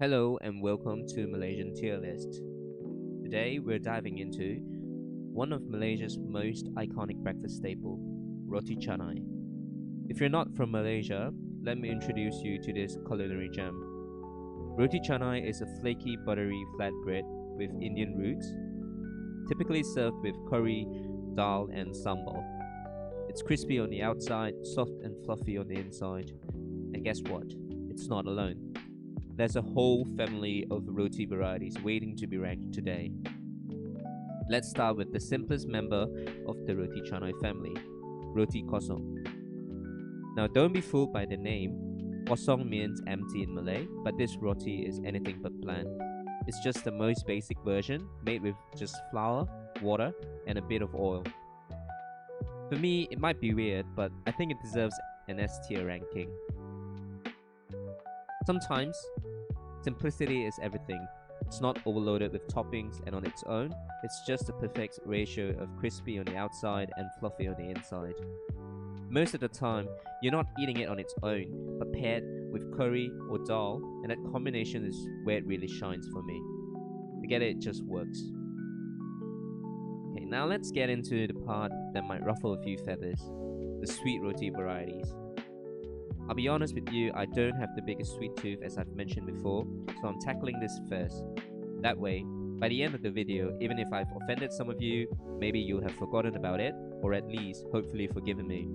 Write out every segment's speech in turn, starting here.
Hello and welcome to Malaysian Tier List. Today we're diving into one of Malaysia's most iconic breakfast staple, Roti Canai. If you're not from Malaysia, let me introduce you to this culinary gem. Roti Canai is a flaky, buttery flatbread with Indian roots, typically served with curry, dal, and sambal. It's crispy on the outside, soft and fluffy on the inside. And guess what? It's not alone. There's a whole family of roti varieties waiting to be ranked today. Let's start with the simplest member of the Roti Canai family, Roti Kosong. Now don't be fooled by the name. Kosong means empty in Malay, but this roti is anything but bland. It's just the most basic version, made with just flour, water, and a bit of oil. For me, it might be weird, but I think it deserves an S tier ranking. Sometimes, simplicity is everything. It's not overloaded with toppings, and on its own, it's just a perfect ratio of crispy on the outside and fluffy on the inside. Most of the time, you're not eating it on its own, but paired with curry or dal, and that combination is where it really shines for me. Together, it just works. Okay, now let's get into the part that might ruffle a few feathers, the sweet roti varieties. I'll be honest with you, I don't have the biggest sweet tooth as I've mentioned before, so I'm tackling this first. That way, by the end of the video, even if I've offended some of you, maybe you'll have forgotten about it, or at least, hopefully, forgiven me.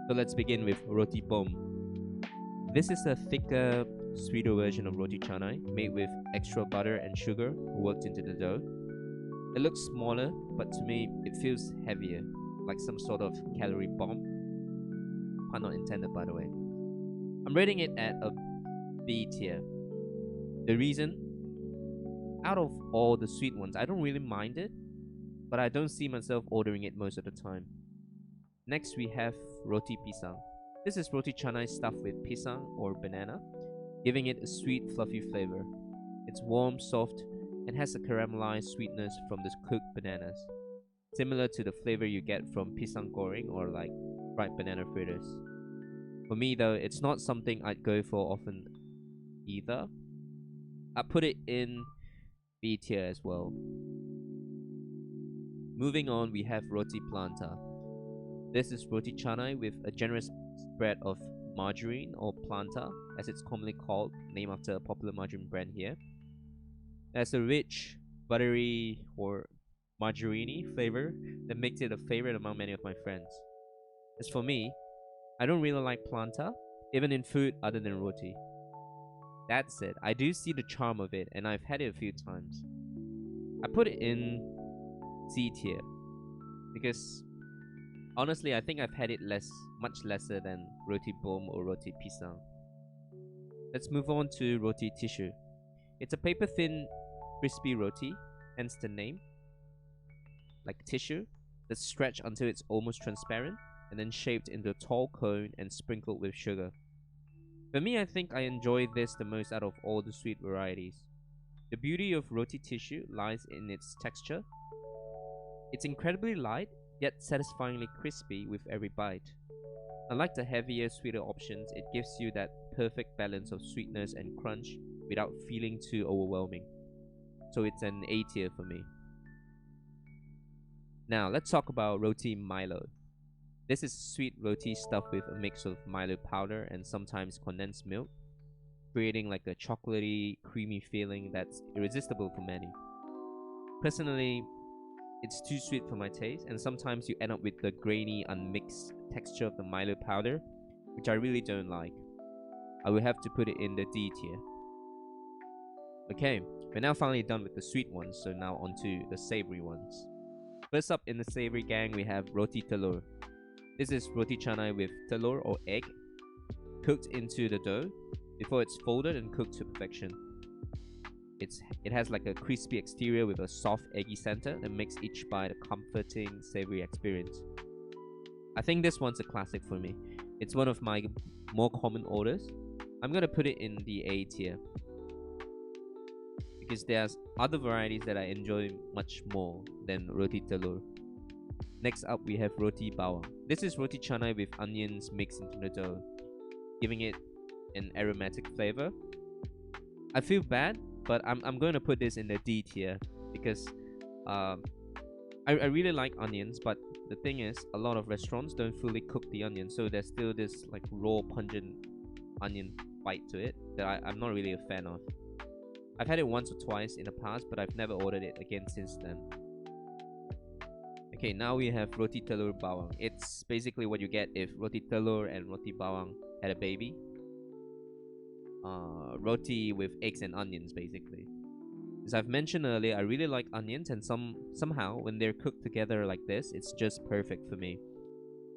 So let's begin with Roti Bom. This is a thicker, sweeter version of Roti Canai, made with extra butter and sugar worked into the dough. It looks smaller, but to me, it feels heavier, like some sort of calorie bomb. Pun not intended, by the way. I'm rating it at a B tier. The reason? Out of all the sweet ones, I don't really mind it, but I don't see myself ordering it most of the time. Next, we have Roti Pisang. This is Roti Canai stuffed with pisang or banana, giving it a sweet, fluffy flavor. It's warm, soft, and has a caramelized sweetness from the cooked bananas, similar to the flavor you get from pisang goreng or like fried banana fritters. For me though, it's not something I'd go for often either. I put it in B tier as well. Moving on, we have Roti Planta. This is Roti Canai with a generous spread of margarine or planta, as it's commonly called, named after a popular margarine brand here. There's a rich, buttery or margarine flavor that makes it a favorite among many of my friends. As for me, I don't really like planta, even in food other than roti. That said, I do see the charm of it, and I've had it a few times. I put it in C tier because honestly, I think I've had it much lesser than roti bom or roti pisang. Let's move on to roti tissue. It's a paper thin, crispy roti, hence the name, like tissue, that's stretched until it's almost transparent and then shaped into a tall cone and sprinkled with sugar. For me, I think I enjoy this the most out of all the sweet varieties. The beauty of roti tissue lies in its texture. It's incredibly light, yet satisfyingly crispy with every bite. Unlike the heavier, sweeter options, it gives you that perfect balance of sweetness and crunch without feeling too overwhelming. So it's an A tier for me. Now, let's talk about Roti Milo. This is sweet roti stuffed with a mix of Milo powder and sometimes condensed milk, creating like a chocolatey, creamy feeling that's irresistible for many. Personally, it's too sweet for my taste, and sometimes you end up with the grainy, unmixed texture of the Milo powder, which I really don't like. I will have to put it in the D tier. Okay, we're now finally done with the sweet ones, so now on to the savory ones. First up in the savory gang, we have Roti Telur. This is Roti Canai with telur or egg, cooked into the dough before it's folded and cooked to perfection. It has like a crispy exterior with a soft eggy center that makes each bite a comforting, savory experience. I think this one's a classic for me. It's one of my more common orders. I'm gonna put it in the A tier because there's other varieties that I enjoy much more than Roti Telur. Next up, we have Roti Bawang. This is Roti Canai with onions mixed into the dough, giving it an aromatic flavor. I feel bad, but I'm going to put this in the D tier because um, I really like onions, but the thing is, a lot of restaurants don't fully cook the onion, so there's still this like raw, pungent onion bite to it that I'm not really a fan of. I've had it once or twice in the past, but I've never ordered it again since then. Okay, now we have roti telur bawang. It's basically what you get if roti telur and roti bawang had a baby. Roti with eggs and onions, basically. As I've mentioned earlier, I really like onions, and somehow when they're cooked together like this, it's just perfect for me.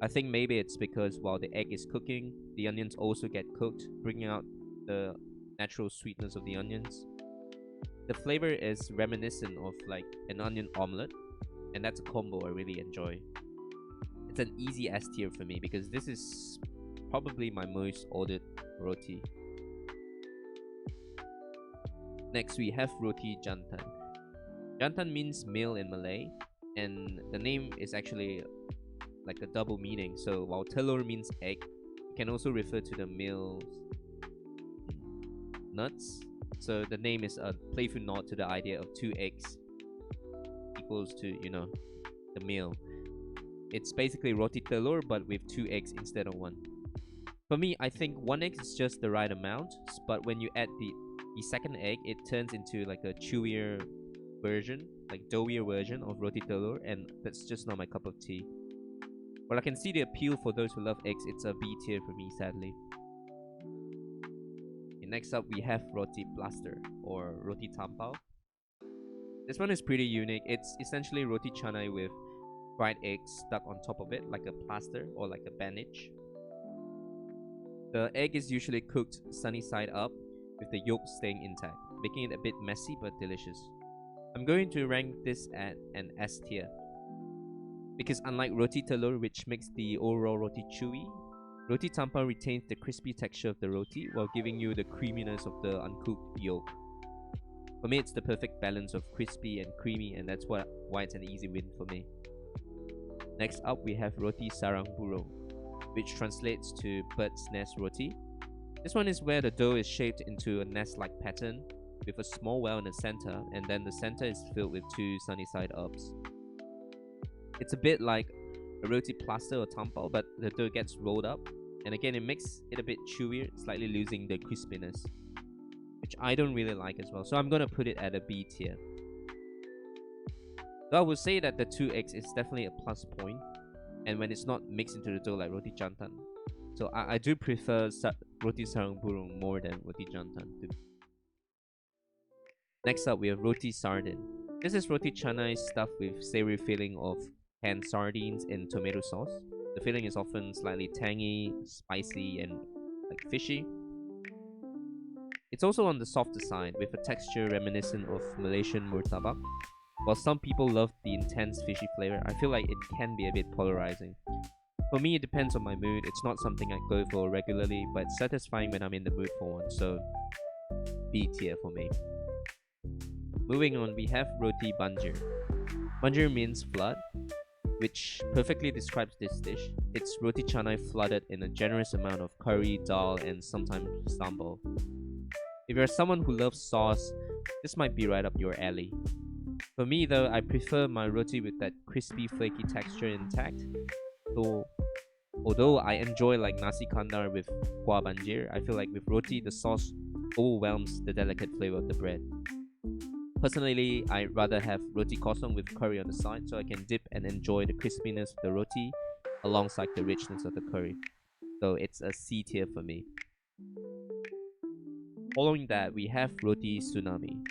I think maybe it's because while the egg is cooking, the onions also get cooked, bringing out the natural sweetness of the onions. The flavor is reminiscent of like an onion omelette, and that's a combo I really enjoy. It's an easy S tier for me because this is probably my most ordered roti. Next, we have roti jantan. Jantan means meal in Malay, and the name is actually like a double meaning. So while telur means egg, it can also refer to the meal's nuts. So the name is a playful nod to the idea of two eggs equals to, the meal. It's basically roti telur but with two eggs instead of one. For me, I think one egg is just the right amount, but when you add the second egg, it turns into like a chewier version, like doughier version of roti telur, and that's just not my cup of tea. Well, I can see the appeal for those who love eggs. It's a B tier for me, sadly. Okay, next up, we have roti plaster or roti tampao. This one is pretty unique. It's essentially roti canai with fried eggs stuck on top of it, like a plaster or like a bandage. The egg is usually cooked sunny side up, with the yolk staying intact, making it a bit messy but delicious. I'm going to rank this at an S tier because unlike roti telur, which makes the overall roti chewy, roti tampao retains the crispy texture of the roti while giving you the creaminess of the uncooked yolk. For me, it's the perfect balance of crispy and creamy, and that's why it's an easy win for me. Next up, we have roti sarang burung, which translates to bird's nest roti. This one is where the dough is shaped into a nest-like pattern with a small well in the center, and then the center is filled with two sunny side ups. It's a bit like a roti plaster or tampao, but the dough gets rolled up, and again it makes it a bit chewier, slightly losing the crispiness, which I don't really like as well. So I'm gonna put it at a B tier. Though I would say that the two eggs is definitely a plus point, and when it's not mixed into the dough like roti jantan. So I do prefer roti sarang burung more than roti jantan too. Next up, we have roti sardine. This is roti canai stuffed with savory filling of canned sardines in tomato sauce. The filling is often slightly tangy, spicy, and like fishy. It's also on the softer side with a texture reminiscent of Malaysian murtabak. While some people love the intense fishy flavor, I feel like it can be a bit polarizing. For me, it depends on my mood. It's not something I go for regularly, but it's satisfying when I'm in the mood for one, so B tier for me. Moving on, we have roti banjir. Banjir means flood, which perfectly describes this dish. It's roti canai flooded in a generous amount of curry, dal, and sometimes sambal. If you're someone who loves sauce, this might be right up your alley. For me though, I prefer my roti with that crispy, flaky texture intact. So, although I enjoy like nasi kandar with kuah banjir, I feel like with roti, the sauce overwhelms the delicate flavor of the bread. Personally, I'd rather have roti kosong with curry on the side so I can dip and enjoy the crispiness of the roti alongside the richness of the curry. So it's a C tier for me. Following that, we have roti tsunami.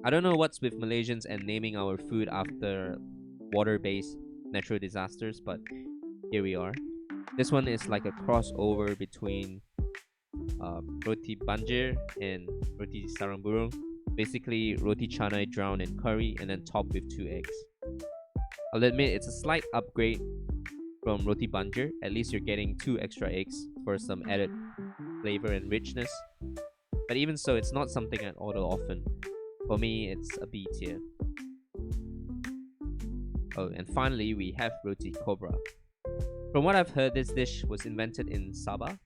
I don't know what's with Malaysians and naming our food after water-based natural disasters, but here we are. This one is like a crossover between roti banjir and roti sarang burung. Basically, roti canai drowned in curry and then topped with two eggs. I'll admit it's a slight upgrade from roti banjir. At least you're getting two extra eggs for some added flavor and richness. But even so, it's not something I'd order often. For me, it's a B tier. Oh, and finally, we have roti cobra. From what I've heard, this dish was invented in Sabah.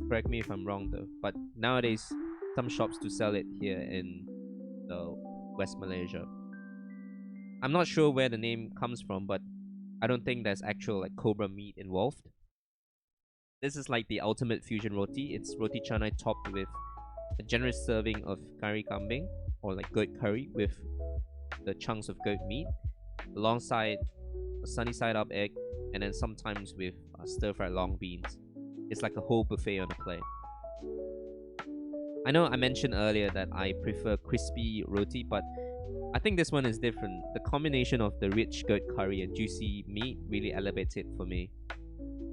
Correct me if I'm wrong though, but nowadays some shops to sell it here in the West Malaysia. I'm not sure where the name comes from, but I don't think there's actual like cobra meat involved. This is like the ultimate fusion roti. It's roti canai topped with a generous serving of kari kambing, or like goat curry with the chunks of goat meat, alongside a sunny side up egg, and then sometimes with stir fried long beans. It's like a whole buffet on a plate. I know I mentioned earlier that I prefer crispy roti, but I think this one is different. The combination of the rich goat curry and juicy meat really elevates it for me.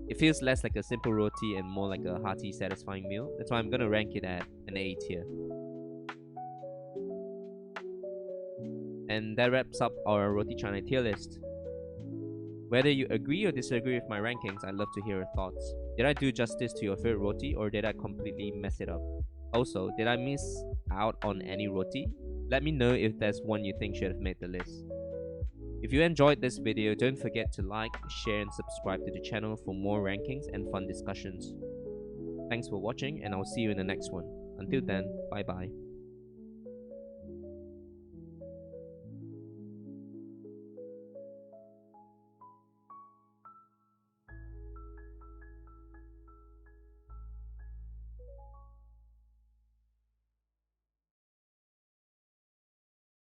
It feels less like a simple roti and more like a hearty, satisfying meal. That's why I'm gonna rank it at an A tier. And that wraps up our Roti Canai tier list. Whether you agree or disagree with my rankings, I'd love to hear your thoughts. Did I do justice to your favorite roti, or did I completely mess it up? Also, did I miss out on any roti? Let me know if there's one you think should have made the list. If you enjoyed this video, don't forget to like, share and subscribe to the channel for more rankings and fun discussions. Thanks for watching, and I'll see you in the next one. Until then, bye bye.